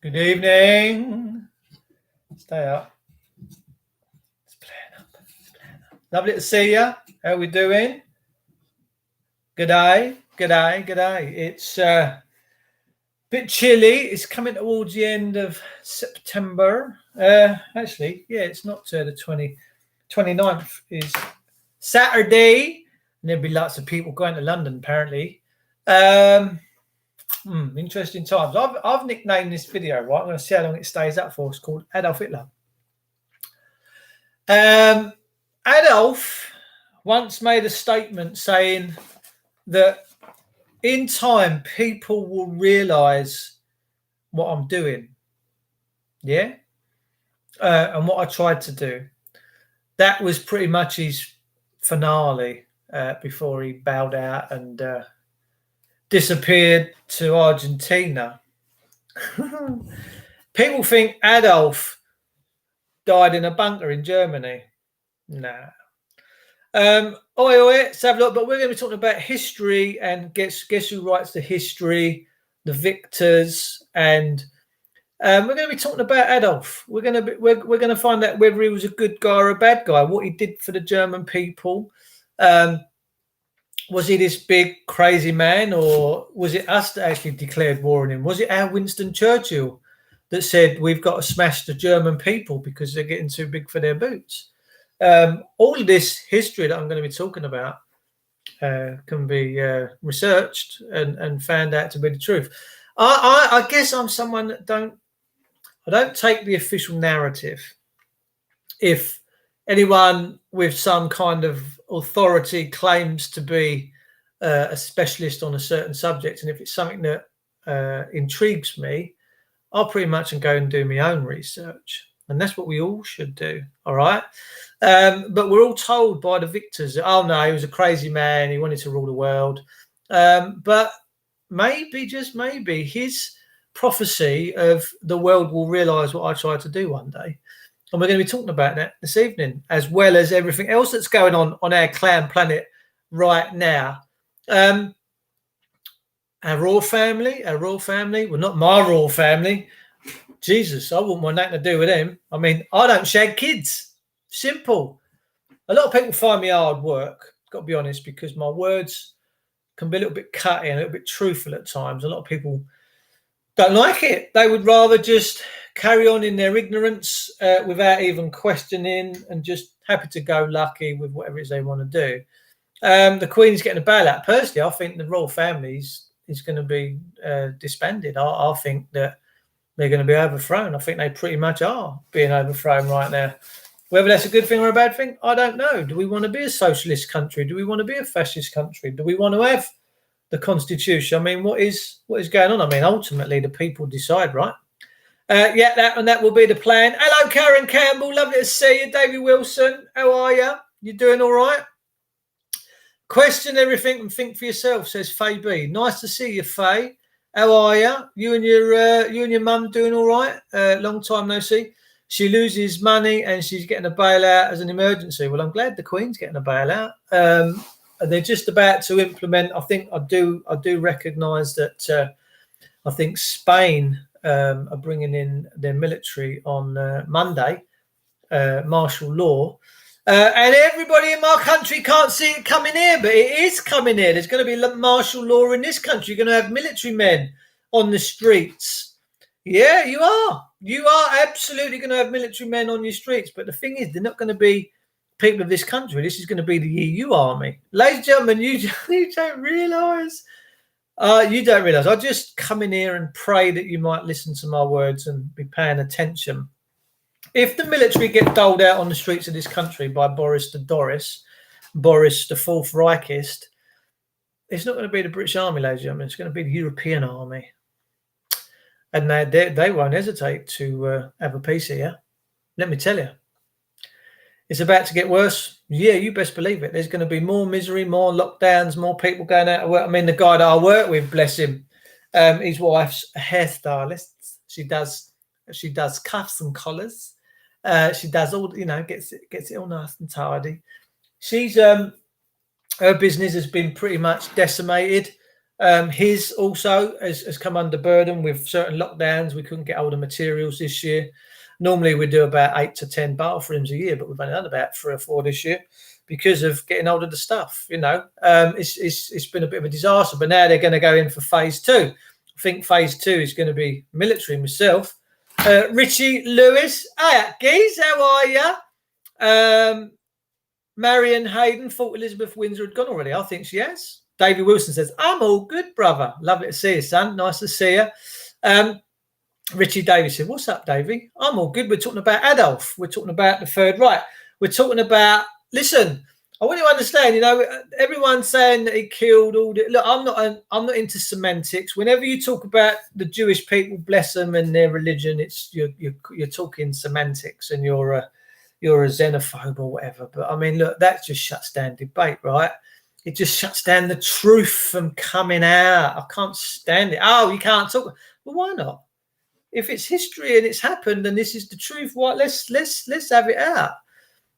Good evening. Stay up. It's playing up. Lovely to see you. How we doing? Good day. It's a bit chilly. It's coming towards the end of September. Actually, yeah, it's not the 29th is Saturday. And there'll be lots of people going to London, apparently. Interesting times. I've nicknamed this video, right? I'm going to see how long it stays up for. It's called Adolf Hitler. Adolf once made a statement saying that in time people will realize what I'm doing. Yeah. And what I tried to do. That was pretty much his finale before he bowed out and disappeared to Argentina. People think Adolf died in a bunker in Germany. Nah. Let's have a look. But we're going to be talking about history and guess who writes the history, the victors, and we're going to be talking about Adolf. We're going to find out whether he was a good guy or a bad guy, what he did for the German people. Was he this big crazy man, or was it us that actually declared war on him? Was it our Winston Churchill that said we've got to smash the German people because they're getting too big for their boots? All of this history that I'm going to be talking about can be researched and found out to be the truth. I guess I'm someone that I don't take the official narrative. If anyone with some kind of authority claims to be a specialist on a certain subject, and if it's something that intrigues me, I'll pretty much go and do my own research. And that's what we all should do, all right? But we're all told by the victors that, oh, no, he was a crazy man. He wanted to rule the world. But maybe, just maybe, his prophecy of the world will realise what I tried to do one day. And we're going to be talking about that this evening, as well as everything else that's going on our clan planet right now. Our royal family, well, not my royal family. Jesus, I wouldn't want nothing to do with them. I mean, I don't shag kids. Simple. A lot of people find me hard work, got to be honest, because my words can be a little bit cutting, a little bit truthful at times. A lot of people don't like it. They would rather just carry on in their ignorance without even questioning and just happy to go lucky with whatever it is they want to do. The Queen's getting a bailout. Personally, I think the royal family is going to be disbanded. I think that they're going to be overthrown. I think they pretty much are being overthrown right now. Whether that's a good thing or a bad thing, I don't know. Do we want to be a socialist country? Do we want to be a fascist country? Do we want to have the constitution? I mean, what is going on? I mean, ultimately, the people decide, right? That will be the plan. Hello, Karen Campbell. Lovely to see you. Davey Wilson, how are you? You doing all right? Question everything and think for yourself, says Faye B. Nice to see you, Faye. How are you? You and your mum doing all right? Long time no see. She loses money and she's getting a bailout as an emergency. Well, I'm glad the Queen's getting a bailout. They're just about to implement. I think I do recognise that. I think Spain are bringing in their military on Monday, martial law. And everybody in my country can't see it coming here, but it is coming here. There's going to be martial law in this country. You're going to have military men on the streets. Yeah, you are. You are absolutely going to have military men on your streets. But the thing is, they're not going to be people of this country. This is going to be the EU army. Ladies and gentlemen, you don't realise. You don't realise. I just come in here and pray that you might listen to my words and be paying attention. If the military get doled out on the streets of this country by Boris the Fourth Reichist, it's not going to be the British Army, ladies and gentlemen. It's going to be the European Army. And they won't hesitate to have a piece here. Let me tell you. It's about to get worse. Yeah, you best believe it. There's going to be more misery, more lockdowns, more people going out of work. I mean, the guy that I work with, bless him, his wife's a hairstylist. She does cuffs and collars. She does all, gets it all nice and tidy. She's her business has been pretty much decimated. His also has come under burden with certain lockdowns. We couldn't get hold of materials this year. Normally we do about 8 to 10 bathrooms a year, but we've only done about 3 or 4 this year because of getting hold of the stuff. It's been a bit of a disaster, but now they're going to go in for phase 2. I think phase 2 is going to be military myself. Richie Lewis, hi Geese, how are you? Marion Hayden thought Elizabeth Windsor had gone already. I think she has. Davey Wilson says, I'm all good, brother. Lovely to see you, son. Nice to see you. Richie Davis said, what's up, Davey? I'm all good. We're talking about Adolf. We're talking about the Third Reich. We're talking about, listen, I want you to understand, everyone's saying that he killed all the, look, I'm not into semantics. Whenever you talk about the Jewish people, bless them, and their religion, it's you're talking semantics and you're a xenophobe or whatever. But I mean, look, that just shuts down debate, right? It just shuts down the truth from coming out. I can't stand it. Oh, you can't talk. Well, why not? If it's history and it's happened and this is the truth, what? Let's have it out.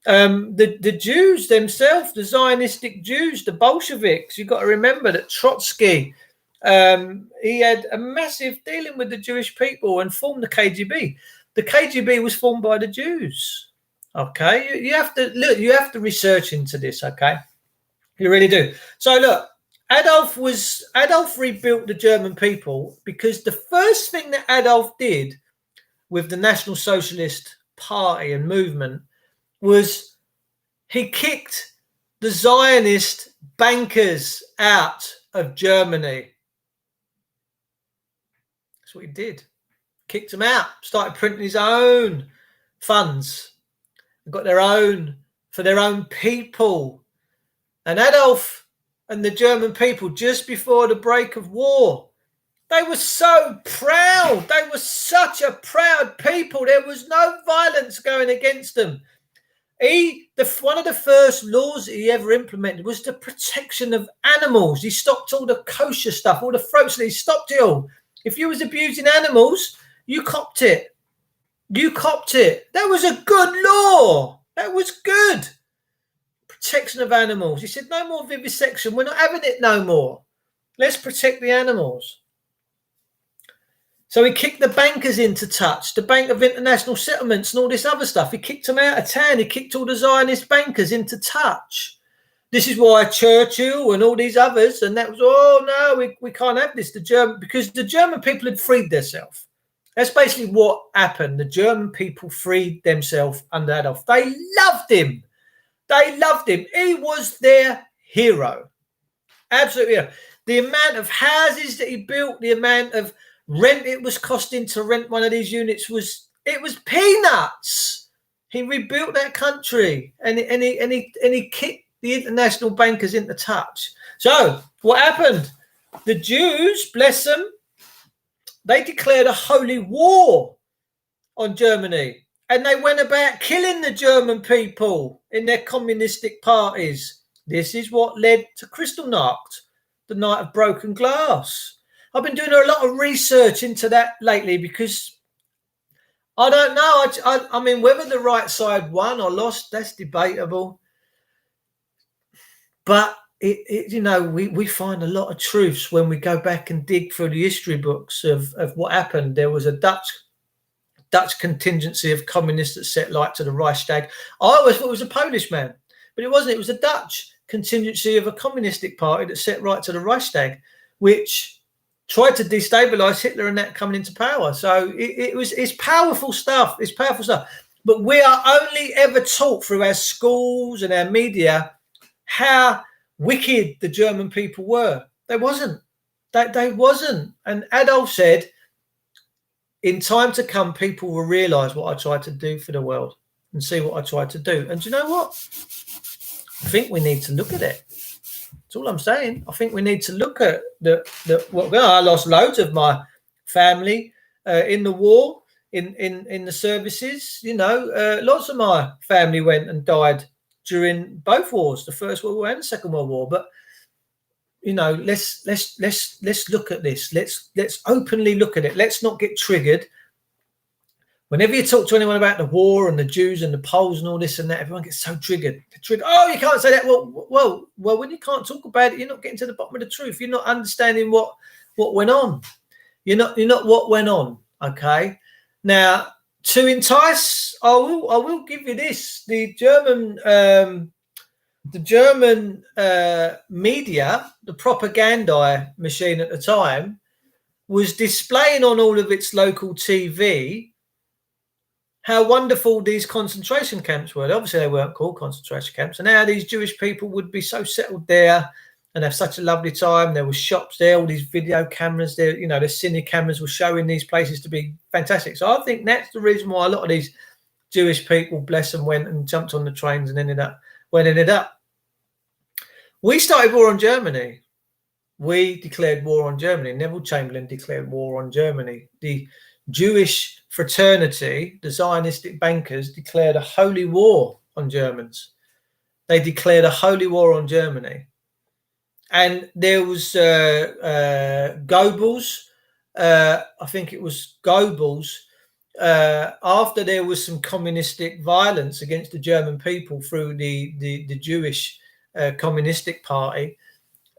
The Jews themselves, the Zionistic Jews, the Bolsheviks. You've got to remember that Trotsky, he had a massive dealing with the Jewish people and formed the KGB. The KGB was formed by the Jews. Okay, you have to look. You have to research into this. Okay. You really do. So look, Adolf rebuilt the German people because the first thing that Adolf did with the National Socialist Party and movement was he kicked the Zionist bankers out of Germany. That's what he did. Kicked them out, started printing his own funds, got their own for their own people. And Adolf and the German people, just before the break of war, they were so proud. They were such a proud people. There was no violence going against them. One of the first laws that he ever implemented was the protection of animals. He stopped all the kosher stuff, all the throat slits. He stopped it all. If you was abusing animals, you copped it. You copped it. That was a good law. That was good. Protection of animals. He said, no more vivisection. We're not having it no more. Let's protect the animals. So he kicked the bankers into touch, the Bank of International Settlements and all this other stuff. He kicked them out of town. He kicked all the Zionist bankers into touch. This is why Churchill and all these others, and that was, oh, no, we can't have this. Because the German people had freed themselves. That's basically what happened. The German people freed themselves under Adolf. They loved him. They loved him. He was their hero. Absolutely. The amount of houses that he built, the amount of rent it was costing to rent one of these units was peanuts. He rebuilt that country and he kicked the international bankers into touch. So what happened? The Jews, bless them, they declared a holy war on Germany. And they went about killing the German people in their communistic parties. This is what led to Kristallnacht, the night of broken glass. I've been doing a lot of research into that lately because I don't know. I mean, whether the right side won or lost, that's debatable. But, we find a lot of truths when we go back and dig through the history books of what happened. There was a Dutch contingency of communists that set light to the Reichstag. I always thought it was a Polish man, but it wasn't. It was a Dutch contingency of a communistic party that set right to the Reichstag, which tried to destabilize Hitler and that coming into power. So it's powerful stuff. It's powerful stuff. But we are only ever taught through our schools and our media how wicked the German people were. They wasn't. They wasn't. And Adolf said, in time to come, people will realise what I tried to do for the world and see what I tried to do. And do you know what? I think we need to look at it. That's all I'm saying. I think we need to look at I lost loads of my family in the war, in the services. Lots of my family went and died during both wars, the First World War and the Second World War. But let's look at this. Let's openly look at it. Let's not get triggered. Whenever you talk to anyone about the war and the Jews and the Poles and all this and that, everyone gets so triggered. Oh, you can't say that. Well, when you can't talk about it, you're not getting to the bottom of the truth. You're not understanding what went on. You're not what went on. Okay. Now, to entice, I will give you this. The German media, the propaganda machine at the time, was displaying on all of its local TV how wonderful these concentration camps were. Obviously, they weren't called concentration camps, and how these Jewish people would be so settled there and have such a lovely time. There were shops there, all these video cameras there. The cine cameras were showing these places to be fantastic. So I think that's the reason why a lot of these Jewish people, bless them, went and jumped on the trains and ended up. We started war on Germany. We declared war on Germany. Neville Chamberlain declared war on Germany. The Jewish fraternity, the Zionistic bankers, declared a holy war on Germans. They declared a holy war on Germany. And there was Goebbels, I think it was Goebbels, after there was some communistic violence against the German people through the Jewish communistic party,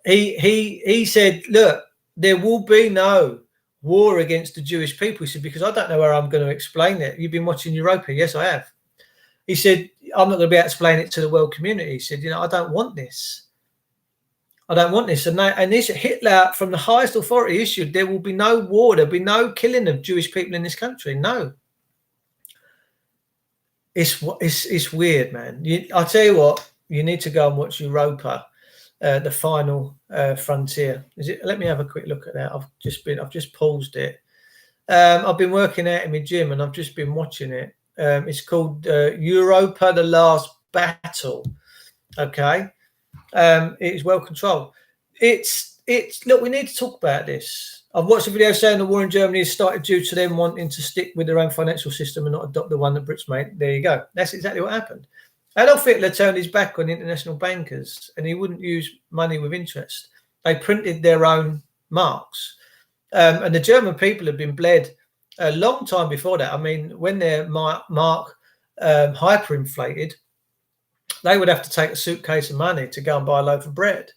he said, look, there will be no war against the Jewish people. He said, because I don't know where I'm going to explain it. You've been watching Europa. Yes, I have. He said, I'm not going to be able to explain it to the world community. He said, I don't want this. I don't want this. And this Hitler, from the highest authority, issued, there will be no war. There'll be no killing of Jewish people in this country. No. It's weird, man. I'll tell you what, you need to go and watch Europa. The Final Frontier. Let me have a quick look at that. I've just paused it. I've been working out in my gym and I've just been watching it. It's called Europa: The Last Battle. Okay, it's well controlled. It's look. We need to talk about this. I've watched a video saying the war in Germany has started due to them wanting to stick with their own financial system and not adopt the one that Brits made. There you go. That's exactly what happened. Adolf Hitler turned his back on international bankers and he wouldn't use money with interest. They printed their own marks. And the German people had been bled a long time before that. I mean, when their mark hyperinflated, they would have to take a suitcase of money to go and buy a loaf of bread.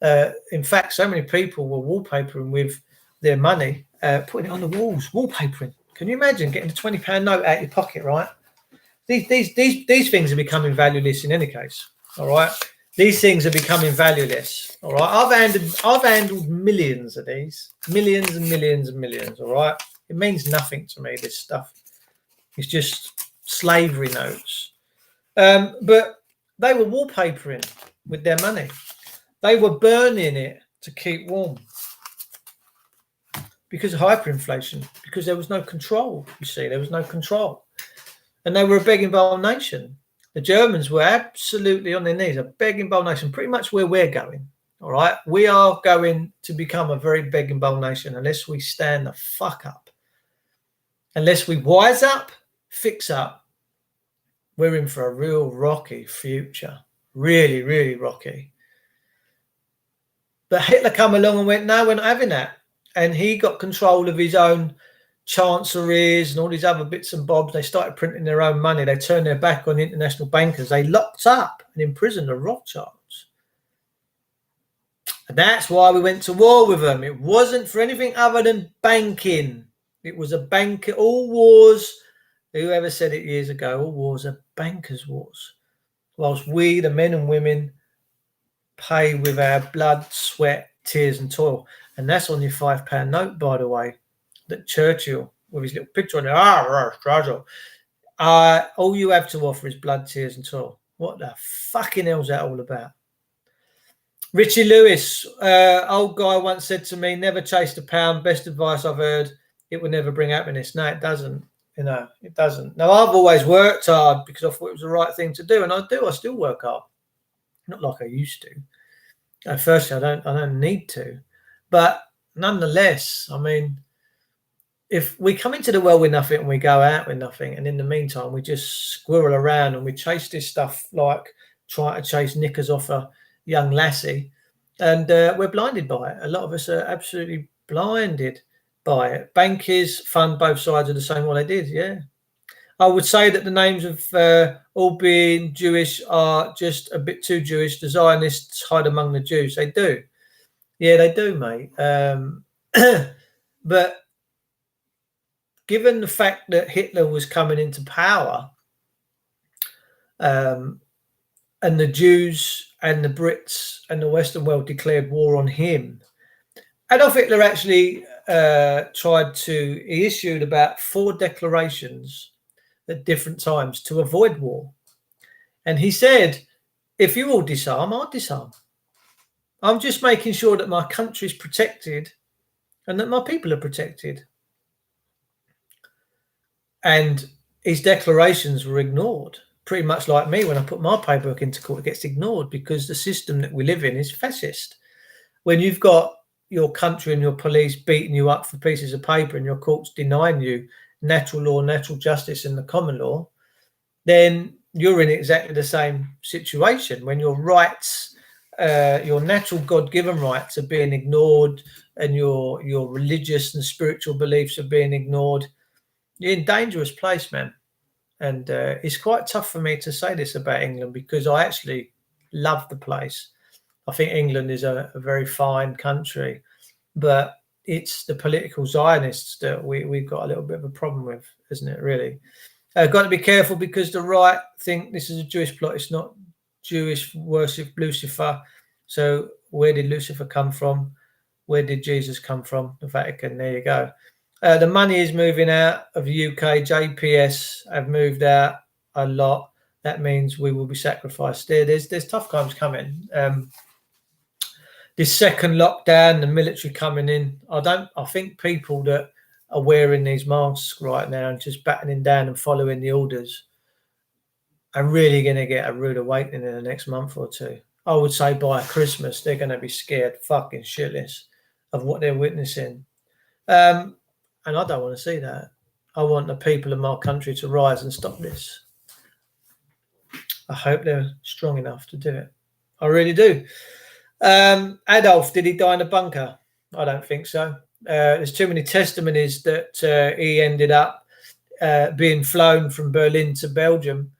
In fact, so many people were wallpapering with their money, putting it on the walls, wallpapering. Can you imagine getting a £20 note out of your pocket, right? These things are becoming valueless in any case. All right, these things are becoming valueless. All right, I've handled millions of these, millions and millions and millions. All right, it means nothing to me. This stuff, it's just slavery notes. But they were wallpapering with their money. They were burning it to keep warm because of hyperinflation. Because there was no control. You see, there was no control. And they were a begging bowl nation. The Germans were absolutely on their knees, a begging bowl nation, pretty much where we're going. All right. We are going to become a very begging bowl nation unless we stand the fuck up. Unless we wise up, fix up. We're in for a real rocky future. Really, really rocky. But Hitler came along and went, no, we're not having that. And he got control of his own chancelleries and all these other bits and bobs. They started printing their own money. They turned their back on international bankers. They locked up and imprisoned the Rothschilds. And that's why we went to war with them. It wasn't for anything other than banking. It was a bank. All wars, whoever said it years ago, all wars are bankers' wars. Whilst we, the men and women, pay with our blood, sweat, tears and toil. And that's on your £5 note, by the way. That Churchill, with his little picture on it, all you have to offer is blood, tears and toil. What the fucking hell's that all about? Richie Lewis, old guy once said to me, never chase the pound. Best advice I've heard. It will never bring happiness. No, it doesn't. It doesn't. Now, I've always worked hard because I thought it was the right thing to do. And I do. I still work hard. Not like I used to. Firstly, I don't need to. But nonetheless, I mean, if we come into the world with nothing and we go out with nothing, and in the meantime, we just squirrel around and we chase this stuff like trying to chase knickers off a young lassie, and we're blinded by it. A lot of us are absolutely blinded by it. Bankers fund both sides of the same. Well, they did, yeah. I would say that the names of all being Jewish are just a bit too Jewish. The Zionists hide among the Jews. They do. Yeah, they do, mate. But given the fact that Hitler was coming into power, and the Jews and the Brits and the Western world declared war on him, Adolf Hitler actually he issued about 4 declarations at different times to avoid war. And he said, if you all disarm, I'll disarm. I'm just making sure that my country is protected and that my people are protected. And his declarations were ignored, pretty much like me. When I put my paperwork into court, it gets ignored because the system that we live in is fascist. When you've got your country and your police beating you up for pieces of paper and your courts denying you natural law, natural justice and the common law, then you're in exactly the same situation. When your rights, your natural God-given rights are being ignored and your religious and spiritual beliefs are being ignored, you're in a dangerous place, man. And it's quite tough for me to say this about England because I actually love the place. I think England is a very fine country, but it's the political Zionists that we've got a little bit of a problem with, isn't it, really? Got to be careful because the right think this is a Jewish plot. It's not Jewish worship Lucifer. So where did Lucifer come from? Where did Jesus come from? The Vatican. There you go. The money is moving out of the UK. JPS have moved out a lot. That means we will be sacrificed there. There's tough times coming. This second lockdown, the military coming in. I think people that are wearing these masks right now and just battening down and following the orders are really going to get a rude awakening in the next month or two. I would say by Christmas, they're going to be scared fucking shitless of what they're witnessing. And I don't want to see that. I want the people of my country to rise and stop this. I hope they're strong enough to do it. I really do. Adolf, did he die in a bunker? I don't think so. There's too many testimonies that he ended up being flown from Berlin to Belgium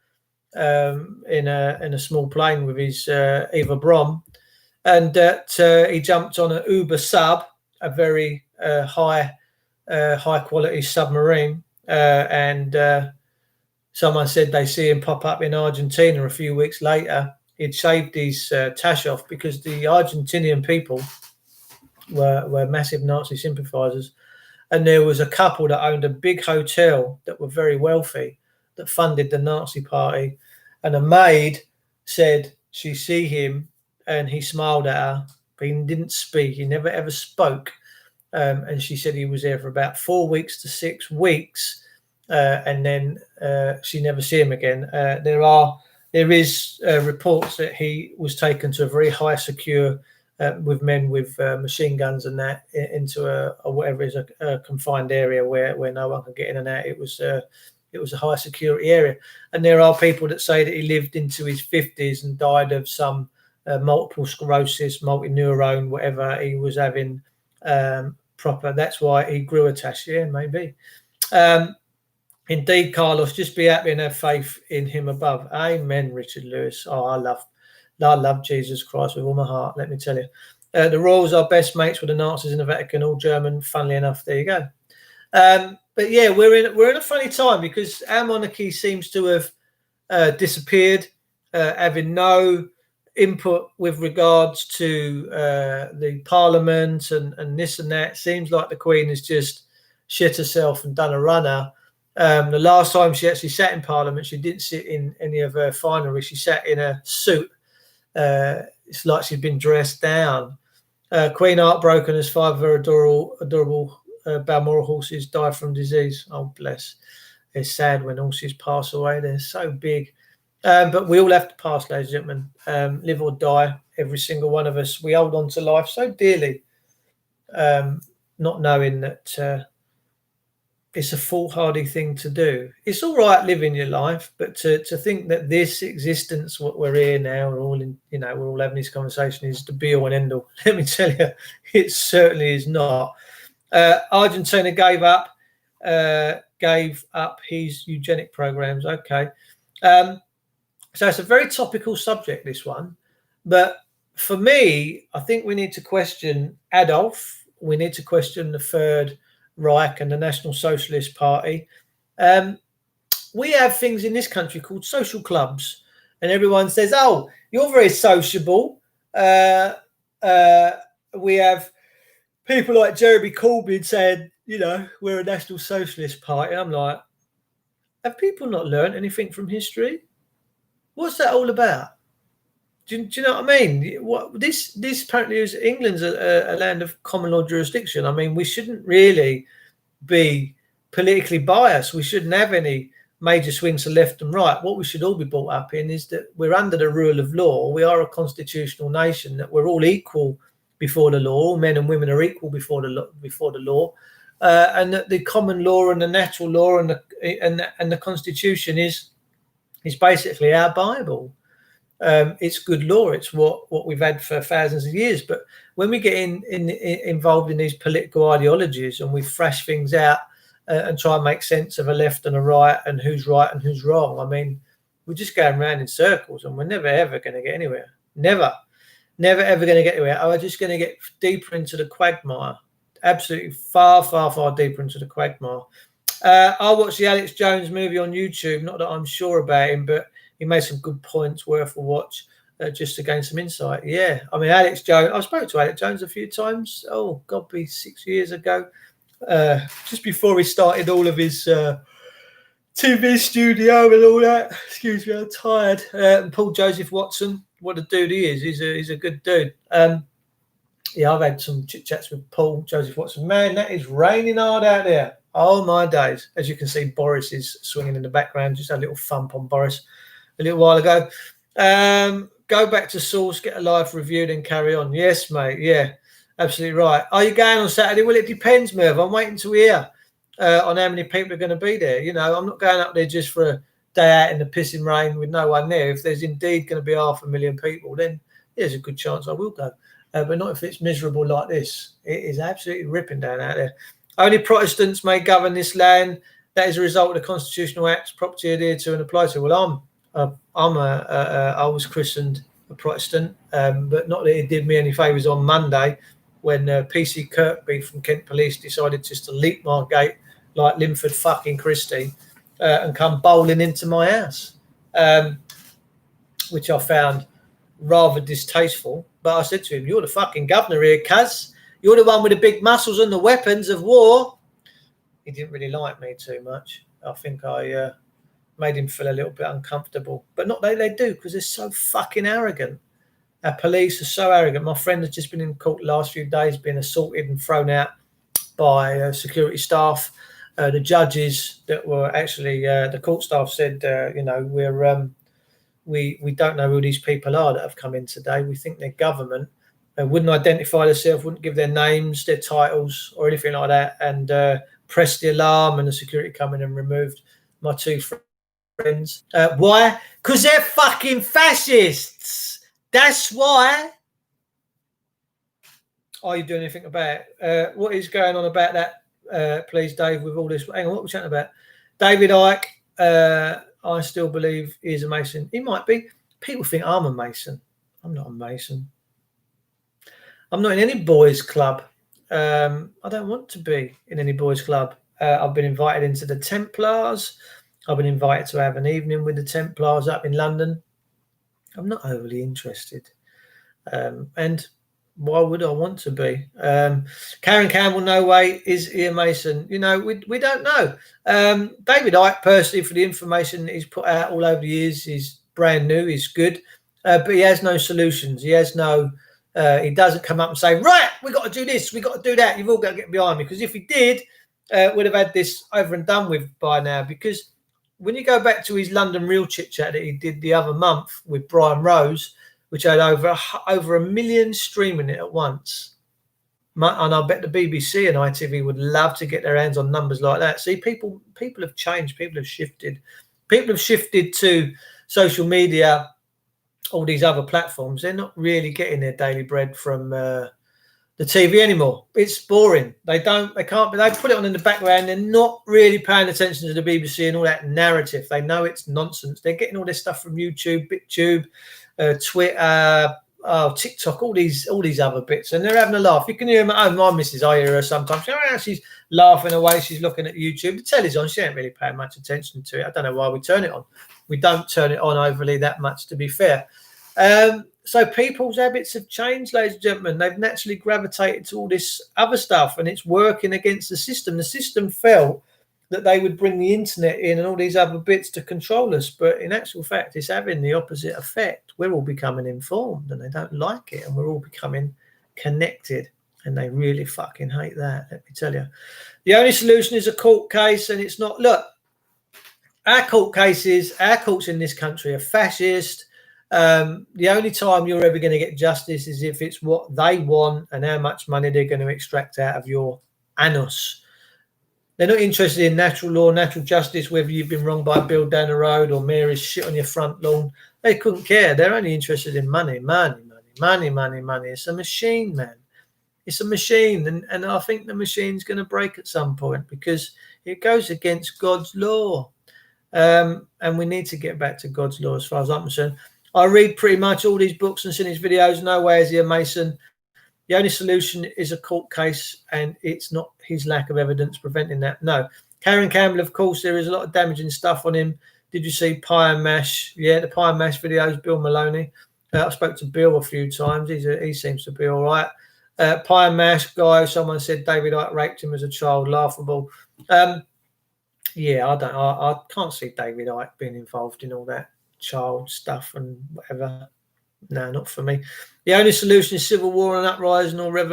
in a small plane with his Eva Braun, and that he jumped on an Uber sub, a very high quality submarine, and someone said they see him pop up in Argentina a few weeks later. He'd shaved his tash off because the Argentinian people were massive Nazi sympathizers, and there was a couple that owned a big hotel that were very wealthy that funded the Nazi party, and a maid said she see him and he smiled at her, but he didn't speak. He never ever spoke. And she said he was there for about 4 weeks to 6 weeks, and then she never see him again. There is reports that he was taken to a very high secure with men with machine guns and that into a whatever is a confined area where no one can get in and out. It was a high security area, and there are people that say that he lived into his 50s and died of some multiple sclerosis, multi-neurone, whatever he was having. Proper. That's why he grew a tash. Yeah, maybe. Indeed, Carlos, just be happy and have faith in him above. Amen, Richard Lewis. Oh, I love Jesus Christ with all my heart, let me tell you. The royals are best mates with the Nazis in the Vatican, all German. Funnily enough, there you go. But yeah, we're in a funny time because our monarchy seems to have disappeared, having no input with regards to the parliament and this and that. Seems like the Queen has just shit herself and done a runner. The last time she actually sat in parliament, she didn't sit in any of her finery. She sat in a suit. It's like she'd been dressed down. Queen heartbroken as 5 of her adorable Balmoral horses died from disease. Oh, bless. It's sad when horses pass away. They're so big. But we all have to pass, ladies and gentlemen. Live or die, every single one of us. We hold on to life so dearly, not knowing that it's a foolhardy thing to do. It's all right living your life, but to think that this existence, what we're here now, we're all having this conversation, is the be all and end all. Let me tell you, it certainly is not. Argentina gave up. gave up his eugenic programs. Okay. So it's a very topical subject, this one. But for me, I think we need to question Adolf. We need to question the Third Reich and the National Socialist Party. We have things in this country called social clubs, and everyone says, "Oh, you're very sociable." We have people like Jeremy Corbyn saying, we're a National Socialist Party. I'm like, have people not learned anything from history? What's that all about? Do you know what I mean? This apparently is England's a land of common law jurisdiction. I mean, we shouldn't really be politically biased. We shouldn't have any major swings to left and right. What we should all be brought up in is that we're under the rule of law. We are a constitutional nation, that we're all equal before the law. All men and women are equal before the law, and that the common law and the natural law and the Constitution is basically our Bible. It's good law. It's what we've had for thousands of years. But when we get involved in these political ideologies and we thrash things out and try and make sense of a left and a right and who's right and who's wrong, I mean, we're just going around in circles and we're never ever going to get anywhere. Never ever going to get anywhere. We're just going to get deeper into the quagmire. Absolutely far, far, far deeper into the quagmire. I watched the Alex Jones movie on YouTube. Not that I'm sure about him, but he made some good points worth a watch just to gain some insight. Yeah, I mean, Alex Jones, I spoke to Alex Jones a few times. Oh, God, be 6 years ago. Just before he started all of his TV studio and all that. Excuse me, I'm tired. And Paul Joseph Watson, what a dude he is. He's a good dude. Yeah, I've had some chit-chats with Paul Joseph Watson. Man, that is raining hard out there. Oh, my days. As you can see, Boris is swinging in the background. Just had a little thump on Boris a little while ago. Go back to source, get a live review, then carry on. Yes, mate. Yeah, absolutely right. Are you going on Saturday? Well, it depends, Merv. I'm waiting to hear on how many people are going to be there. I'm not going up there just for a day out in the pissing rain with no one there. If there's indeed going to be 500,000 people, then there's a good chance I will go. But not if it's miserable like this. It is absolutely ripping down out there. Only Protestants may govern this land. That is a result of the constitutional acts property adhered to and applied to. Well, I was christened a Protestant, but not that it did me any favours on Monday when PC Kirkby from Kent Police decided just to leap my gate like Linford fucking Christie and come bowling into my house, which I found rather distasteful. But I said to him, "You're the fucking governor here, cuz. You're the one with the big muscles and the weapons of war." He didn't really like me too much. I think I made him feel a little bit uncomfortable. But not they do, because they're so fucking arrogant. Our police are so arrogant. My friend has just been in court the last few days, being assaulted and thrown out by security staff. The judges that were actually, the court staff said, we don't know who these people are that have come in today. We think they're government. Wouldn't identify themselves, wouldn't give their names, their titles, or anything like that, and pressed the alarm, and the security come in and removed my two friends. Why? Because they're fucking fascists. That's why. Are you doing anything about it? What is going on about that, please, Dave, with all this? Hang on, what are we chatting about? David Icke, I still believe he's a Mason. He might be. People think I'm a Mason. I'm not a Mason. I'm not in any boys' club. I don't want to be in any boys' club. I've been invited into the Templars. I've been invited to have an evening with the Templars up in London. I'm not overly interested. And why would I want to be? Karen Campbell, no way, is he a Mason? We don't know. David Icke, personally, for the information that he's put out all over the years, is brand new, he's good. But he has no solutions. He has no... he doesn't come up and say, right, we got to do this, we got to do that. You've all got to get behind me. Because if he did, we'd have had this over and done with by now. Because when you go back to his London Real chit chat that he did the other month with Brian Rose, which had over 1 million streaming it at once, and I bet the BBC and ITV would love to get their hands on numbers like that. See, people have changed, people have shifted to social media, all these other platforms. They're not really getting their daily bread from the the TV anymore. It's boring. They can't, they put it on in the background. They're not really paying attention to the BBC and all that narrative. They know it's nonsense. They're getting all this stuff from YouTube, BitTube, Twitter, TikTok, all these other bits, and they're having a laugh. You can hear them at home. My missus, I hear her sometimes. She's laughing away. She's looking at YouTube. The telly's on. She ain't really paying much attention to it. I don't know why we turn it on. We don't turn it on overly that much, to be fair. So people's habits have changed, ladies and gentlemen. They've naturally gravitated to all this other stuff, and it's working against the system. The system felt that they would bring the internet in and all these other bits to control us, but in actual fact, it's having the opposite effect. We're all becoming informed, and they don't like it, and we're all becoming connected, and they really fucking hate that, let me tell you. The only solution is a court case, and it's not. Look, our courts in this country are fascist. The only time you're ever going to get justice is if it's what they want and how much money they're going to extract out of your anus. They're not interested in natural law, natural justice, whether you've been wronged by a bill down the road or Mary's shit on your front lawn. They couldn't care. They're only interested in money, money, money, money, money, money. It's a machine, man. It's a machine. And I think the machine's going to break at some point because it goes against God's law. And we need to get back to God's law as far as I'm concerned. I read pretty much all these books and seen his videos. No way is he a Mason. The only solution is a court case, and it's not his lack of evidence preventing that. No. Karen Campbell, of course, there is a lot of damaging stuff on him. Did you see Pie and Mash? Yeah, the Pie and Mash videos, Bill Maloney. I spoke to Bill a few times. He seems to be all right. Pie and Mash guy, someone said David Icke raped him as a child. Laughable. Yeah, I can't see David Icke being involved in all that child stuff and whatever. No, not for me. The only solution is civil war and uprising or revolution.